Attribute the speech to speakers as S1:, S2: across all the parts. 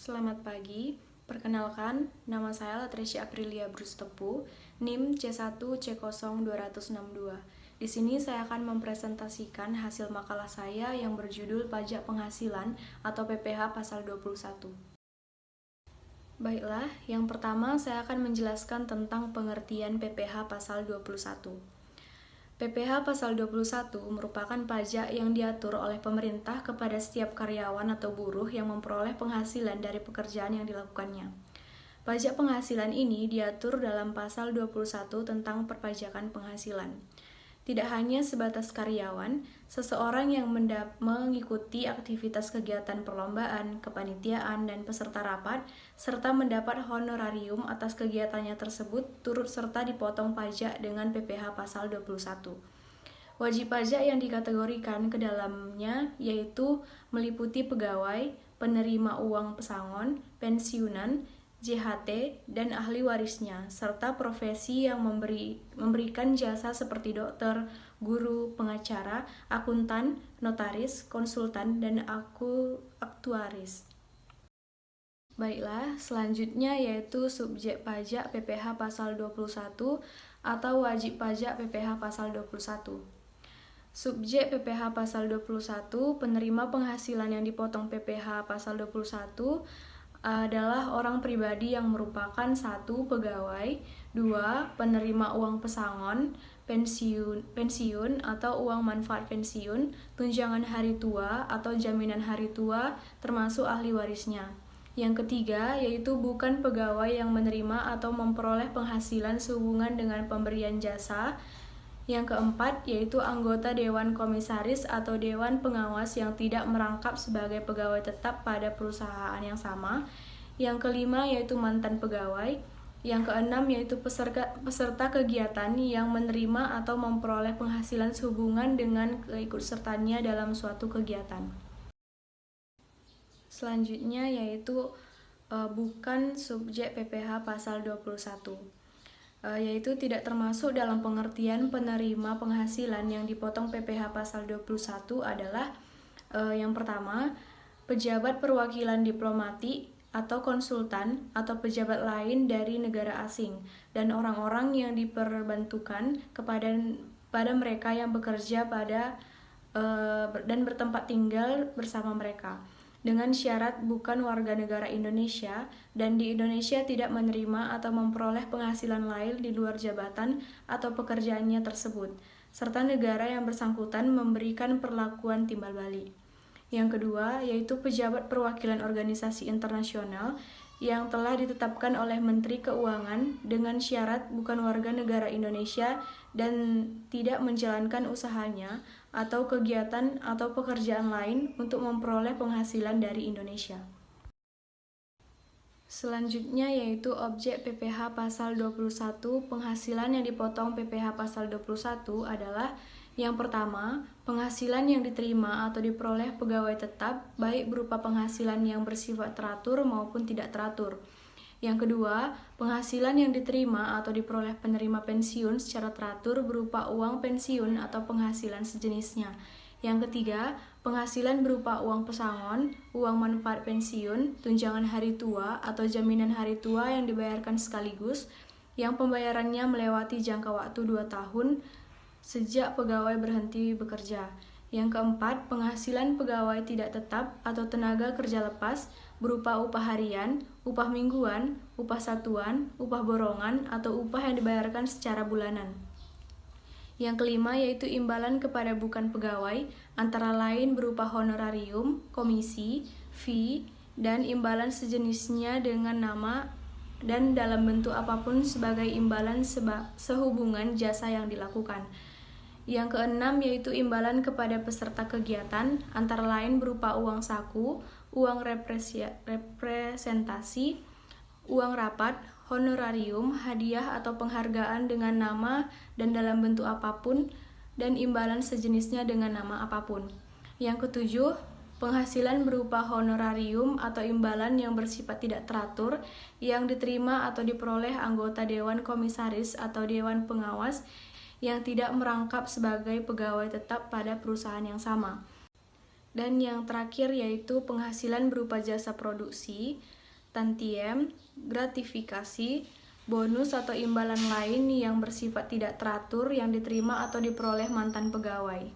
S1: Selamat pagi, perkenalkan, nama saya Latresia Aprilia Brustepu, NIM C1C0262. Di sini saya akan mempresentasikan hasil makalah saya yang berjudul Pajak Penghasilan atau PPh pasal 21. Baiklah, yang pertama saya akan menjelaskan tentang pengertian PPh pasal 21. PPh pasal 21 merupakan pajak yang diatur oleh pemerintah kepada setiap karyawan atau buruh yang memperoleh penghasilan dari pekerjaan yang dilakukannya. Pajak penghasilan ini diatur dalam pasal 21 tentang perpajakan penghasilan. Tidak hanya sebatas karyawan, seseorang yang mengikuti aktivitas kegiatan perlombaan, kepanitiaan, dan peserta rapat, serta mendapat honorarium atas kegiatannya tersebut turut serta dipotong pajak dengan PPh pasal 21. Wajib pajak yang dikategorikan ke dalamnya yaitu meliputi pegawai, penerima uang pesangon, pensiunan, JHT, dan ahli warisnya, serta profesi yang memberikan jasa seperti dokter, guru, pengacara, akuntan, notaris, konsultan, dan aktuaris. Baiklah, selanjutnya yaitu subjek pajak PPh pasal 21 atau wajib pajak PPh pasal 21. Subjek PPh pasal 21, penerima penghasilan yang dipotong PPh pasal 21 adalah orang pribadi yang merupakan 1. Pegawai, 2. Penerima uang pesangon, pensiun atau uang manfaat pensiun, tunjangan hari tua atau jaminan hari tua, termasuk ahli warisnya. Yang ketiga, yaitu bukan pegawai yang menerima atau memperoleh penghasilan sehubungan dengan pemberian jasa. Yang keempat, yaitu anggota Dewan Komisaris atau Dewan Pengawas yang tidak merangkap sebagai pegawai tetap pada perusahaan yang sama. Yang kelima, yaitu mantan pegawai. Yang keenam, yaitu peserta kegiatan yang menerima atau memperoleh penghasilan sehubungan dengan keikutsertaannya dalam suatu kegiatan. Selanjutnya, yaitu bukan subjek PPh pasal 21. Yaitu tidak termasuk dalam pengertian penerima penghasilan yang dipotong PPh pasal 21 adalah yang pertama, pejabat perwakilan diplomatik atau konsultan atau pejabat lain dari negara asing dan orang-orang yang diperbantukan pada mereka yang bekerja dan bertempat tinggal bersama mereka, dengan syarat bukan warga negara Indonesia dan di Indonesia tidak menerima atau memperoleh penghasilan lain di luar jabatan atau pekerjaannya tersebut, serta negara yang bersangkutan memberikan perlakuan timbal balik. Yang kedua, yaitu pejabat perwakilan organisasi internasional yang telah ditetapkan oleh Menteri Keuangan dengan syarat bukan warga negara Indonesia dan tidak menjalankan usahanya atau kegiatan atau pekerjaan lain untuk memperoleh penghasilan dari Indonesia. Selanjutnya yaitu objek PPh pasal 21, penghasilan yang dipotong PPh pasal 21 adalah yang pertama, penghasilan yang diterima atau diperoleh pegawai tetap baik berupa penghasilan yang bersifat teratur maupun tidak teratur. Yang kedua, penghasilan yang diterima atau diperoleh penerima pensiun secara teratur berupa uang pensiun atau penghasilan sejenisnya. Yang ketiga, penghasilan berupa uang pesangon, uang manfaat pensiun, tunjangan hari tua atau jaminan hari tua yang dibayarkan sekaligus, yang pembayarannya melewati jangka waktu 2 tahun sejak pegawai berhenti bekerja. Yang keempat, penghasilan pegawai tidak tetap atau tenaga kerja lepas berupa upah harian, upah mingguan, upah satuan, upah borongan, atau upah yang dibayarkan secara bulanan. Yang kelima yaitu imbalan kepada bukan pegawai, antara lain berupa honorarium, komisi, fee, dan imbalan sejenisnya dengan nama dan dalam bentuk apapun sebagai imbalan sehubungan jasa yang dilakukan. Yang keenam yaitu imbalan kepada peserta kegiatan, antara lain berupa uang saku, uang representasi, uang rapat, honorarium, hadiah atau penghargaan dengan nama dan dalam bentuk apapun, dan imbalan sejenisnya dengan nama apapun. Yang ketujuh, penghasilan berupa honorarium atau imbalan yang bersifat tidak teratur yang diterima atau diperoleh anggota Dewan Komisaris atau Dewan Pengawas yang tidak merangkap sebagai pegawai tetap pada perusahaan yang sama. Dan yang terakhir yaitu penghasilan berupa jasa produksi, tantiem, gratifikasi, bonus atau imbalan lain yang bersifat tidak teratur yang diterima atau diperoleh mantan pegawai.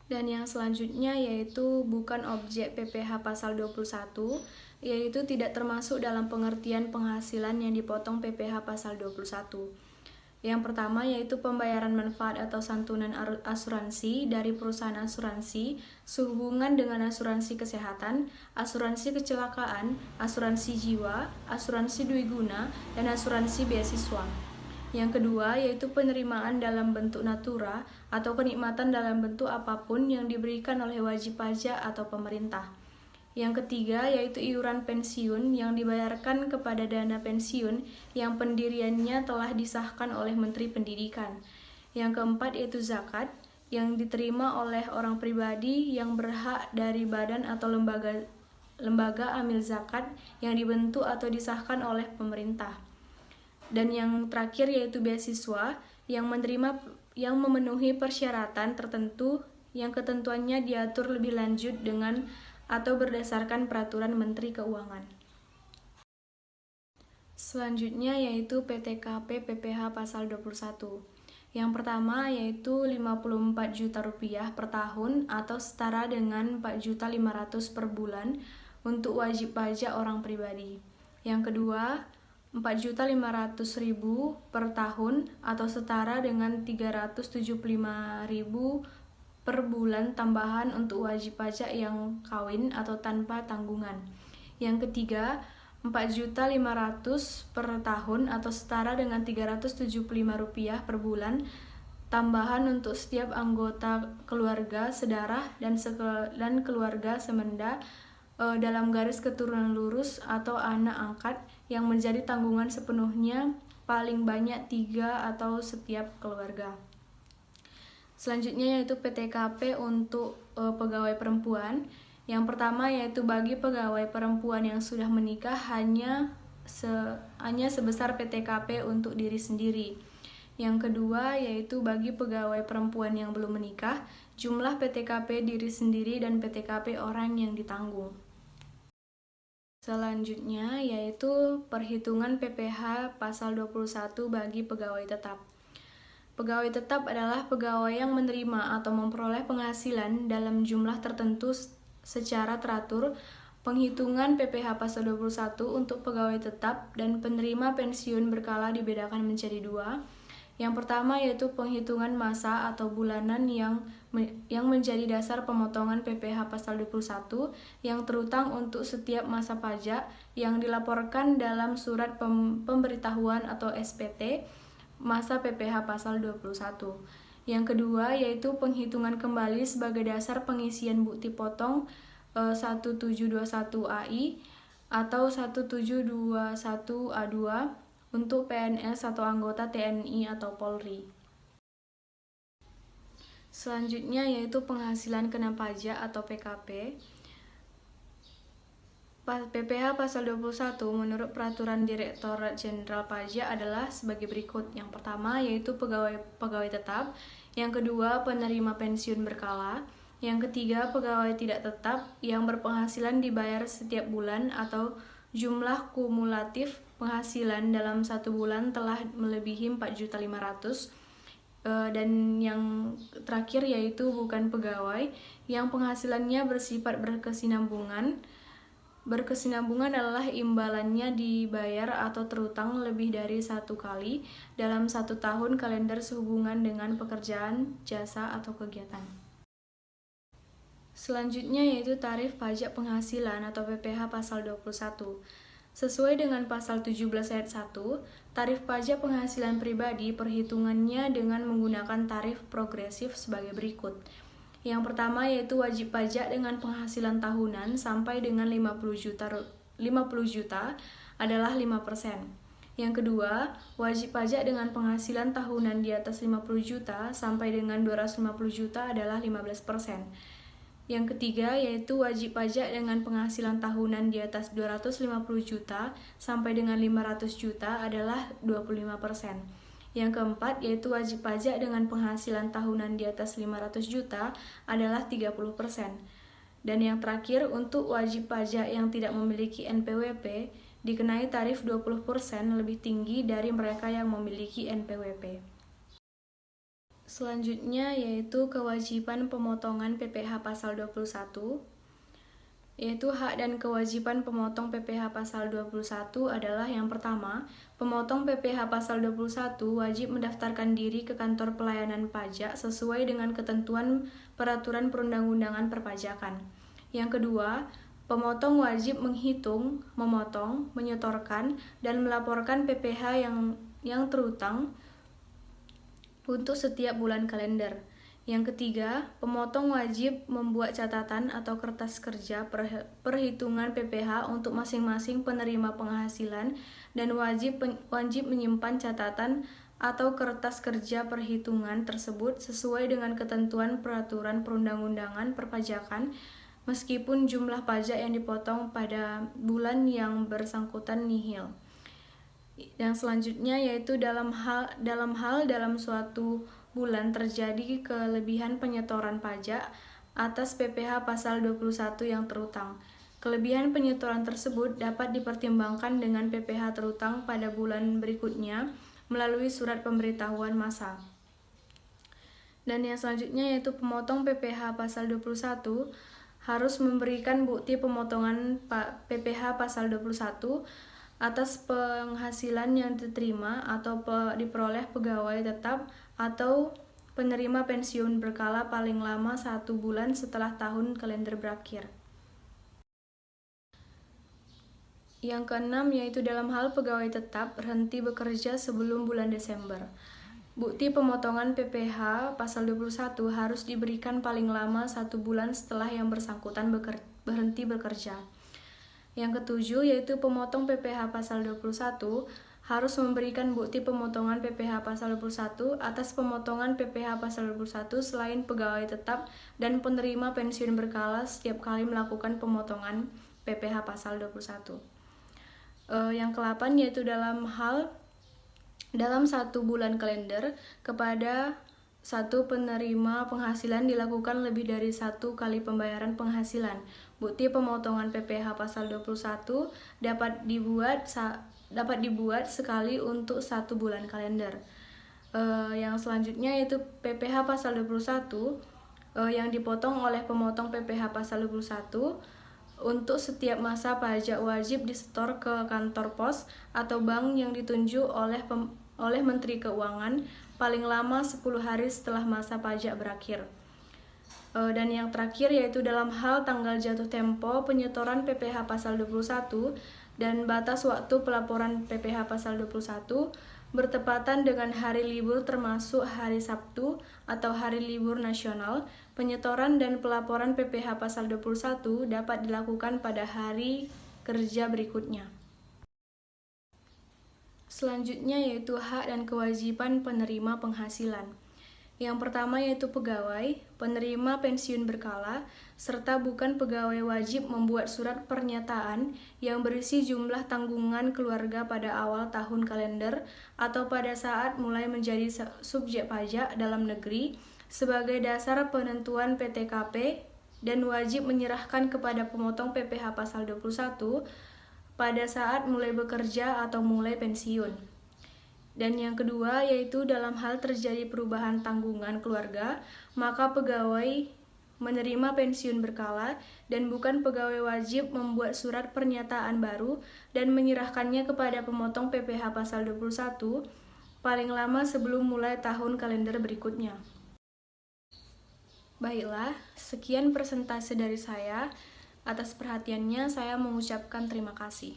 S1: Dan yang selanjutnya yaitu bukan objek PPh pasal 21, yaitu tidak termasuk dalam pengertian penghasilan yang dipotong PPh pasal 21. Yang pertama yaitu pembayaran manfaat atau santunan asuransi dari perusahaan asuransi sehubungan dengan asuransi kesehatan, asuransi kecelakaan, asuransi jiwa, asuransi dwiguna, dan asuransi beasiswa. Yang kedua yaitu penerimaan dalam bentuk natura atau kenikmatan dalam bentuk apapun yang diberikan oleh wajib pajak atau pemerintah. Yang ketiga yaitu iuran pensiun yang dibayarkan kepada dana pensiun yang pendiriannya telah disahkan oleh Menteri Pendidikan. Yang keempat yaitu zakat yang diterima oleh orang pribadi yang berhak dari badan atau lembaga amil zakat yang dibentuk atau disahkan oleh pemerintah. Dan yang terakhir yaitu beasiswa yang memenuhi persyaratan tertentu yang ketentuannya diatur lebih lanjut dengan atau berdasarkan peraturan Menteri Keuangan. Selanjutnya yaitu PTKP PPh pasal 21. Yang pertama yaitu 54 juta rupiah per tahun atau setara dengan 4.500.000 per bulan untuk wajib pajak orang pribadi. Yang kedua 4.500.000 per tahun atau setara dengan 375.000 per bulan tambahan untuk wajib pajak yang kawin atau tanpa tanggungan. Yang ketiga, 4.500.000 per tahun atau setara dengan Rp375 per bulan tambahan untuk setiap anggota keluarga sedarah dan keluarga semenda dalam garis keturunan lurus atau anak angkat yang menjadi tanggungan sepenuhnya paling banyak 3 atau setiap keluarga. Selanjutnya yaitu PTKP untuk pegawai perempuan. Yang pertama yaitu bagi pegawai perempuan yang sudah menikah hanya sebesar PTKP untuk diri sendiri. Yang kedua yaitu bagi pegawai perempuan yang belum menikah, jumlah PTKP diri sendiri dan PTKP orang yang ditanggung. Selanjutnya yaitu perhitungan PPh pasal 21 bagi pegawai tetap. Pegawai tetap adalah pegawai yang menerima atau memperoleh penghasilan dalam jumlah tertentu secara teratur. Penghitungan PPh pasal 21 untuk pegawai tetap dan penerima pensiun berkala dibedakan menjadi 2. Yang pertama yaitu penghitungan masa atau bulanan yang menjadi dasar pemotongan PPh pasal 21 yang terutang untuk setiap masa pajak yang dilaporkan dalam surat pemberitahuan atau SPT masa PPh pasal 21. Yang kedua yaitu penghitungan kembali sebagai dasar pengisian bukti potong 1721 AI atau 1721 A2 untuk PNS atau anggota TNI atau Polri. Selanjutnya yaitu penghasilan kena pajak atau PKP. PPh pasal 21 menurut peraturan Direktorat Jenderal Pajak adalah sebagai berikut. Yang pertama yaitu pegawai tetap, yang kedua penerima pensiun berkala, yang ketiga pegawai tidak tetap yang berpenghasilan dibayar setiap bulan atau jumlah kumulatif penghasilan dalam 1 bulan telah melebihi 4.500.000. Dan yang terakhir yaitu bukan pegawai yang penghasilannya bersifat berkesinambungan. Berkesinambungan adalah imbalannya dibayar atau terutang lebih dari 1 kali dalam 1 tahun kalender sehubungan dengan pekerjaan, jasa, atau kegiatan. Selanjutnya yaitu tarif pajak penghasilan atau PPh pasal 21. Sesuai dengan pasal 17 ayat 1, tarif pajak penghasilan pribadi perhitungannya dengan menggunakan tarif progresif sebagai berikut. Yang pertama yaitu wajib pajak dengan penghasilan tahunan sampai dengan 50 juta adalah 5%. Yang kedua, wajib pajak dengan penghasilan tahunan di atas 50 juta sampai dengan 250 juta adalah 15%. Yang ketiga yaitu wajib pajak dengan penghasilan tahunan di atas 250 juta sampai dengan 500 juta adalah 25%. Yang keempat, yaitu wajib pajak dengan penghasilan tahunan di atas 500 juta adalah 30%. Dan yang terakhir, untuk wajib pajak yang tidak memiliki NPWP, dikenai tarif 20% lebih tinggi dari mereka yang memiliki NPWP. Selanjutnya yaitu kewajiban pemotongan PPh pasal 21. Yaitu hak dan kewajiban pemotong PPh pasal 21 adalah yang pertama, pemotong PPh pasal 21 wajib mendaftarkan diri ke kantor pelayanan pajak sesuai dengan ketentuan peraturan perundang-undangan perpajakan. Yang kedua, pemotong wajib menghitung, memotong, menyetorkan, dan melaporkan PPh yang terutang untuk setiap bulan kalender. Yang ketiga, pemotong wajib membuat catatan atau kertas kerja perhitungan PPh untuk masing-masing penerima penghasilan dan wajib menyimpan catatan atau kertas kerja perhitungan tersebut sesuai dengan ketentuan peraturan perundang-undangan perpajakan meskipun jumlah pajak yang dipotong pada bulan yang bersangkutan nihil. Yang selanjutnya yaitu dalam suatu bulan terjadi kelebihan penyetoran pajak atas PPh pasal 21 yang terutang. Kelebihan penyetoran tersebut dapat dipertimbangkan dengan PPh terutang pada bulan berikutnya melalui surat pemberitahuan masa. Dan yang selanjutnya yaitu pemotong PPh pasal 21 harus memberikan bukti pemotongan PPh pasal 21 atas penghasilan yang diterima atau diperoleh pegawai tetap atau penerima pensiun berkala paling lama 1 bulan setelah tahun kalender berakhir. Yang keenam yaitu dalam hal pegawai tetap berhenti bekerja sebelum bulan Desember. Bukti pemotongan PPh pasal 21 harus diberikan paling lama 1 bulan setelah yang bersangkutan berhenti bekerja. Yang ketujuh yaitu pemotong PPh pasal 21 harus memberikan bukti pemotongan PPh pasal 21 atas pemotongan PPh pasal 21 selain pegawai tetap dan penerima pensiun berkala setiap kali melakukan pemotongan PPh pasal 21. Yang ke-8 yaitu dalam 1 bulan kalender kepada satu penerima penghasilan dilakukan lebih dari 1 kali pembayaran penghasilan. Bukti pemotongan PPh pasal 21 dapat dibuat sekali untuk 1 bulan kalender. Yang selanjutnya yaitu PPh pasal 21 yang dipotong oleh pemotong PPh pasal 21 untuk setiap masa pajak wajib disetor ke kantor pos atau bank yang ditunjuk oleh Menteri Keuangan paling lama 10 hari setelah masa pajak berakhir. Dan yang terakhir yaitu dalam hal tanggal jatuh tempo penyetoran PPh pasal 21 dan batas waktu pelaporan PPh pasal 21 bertepatan dengan hari libur termasuk hari Sabtu atau hari libur nasional, penyetoran dan pelaporan PPh pasal 21 dapat dilakukan pada hari kerja berikutnya. Selanjutnya yaitu hak dan kewajiban penerima penghasilan. Yang pertama yaitu pegawai, penerima pensiun berkala, serta bukan pegawai wajib membuat surat pernyataan yang berisi jumlah tanggungan keluarga pada awal tahun kalender atau pada saat mulai menjadi subjek pajak dalam negeri sebagai dasar penentuan PTKP dan wajib menyerahkan kepada pemotong PPh pasal 21 pada saat mulai bekerja atau mulai pensiun. Dan yang kedua yaitu dalam hal terjadi perubahan tanggungan keluarga, maka pegawai menerima pensiun berkala dan bukan pegawai wajib membuat surat pernyataan baru dan menyerahkannya kepada pemotong PPh pasal 21 paling lama sebelum mulai tahun kalender berikutnya. Baiklah, sekian presentasi dari saya. Atas perhatiannya saya mengucapkan terima kasih.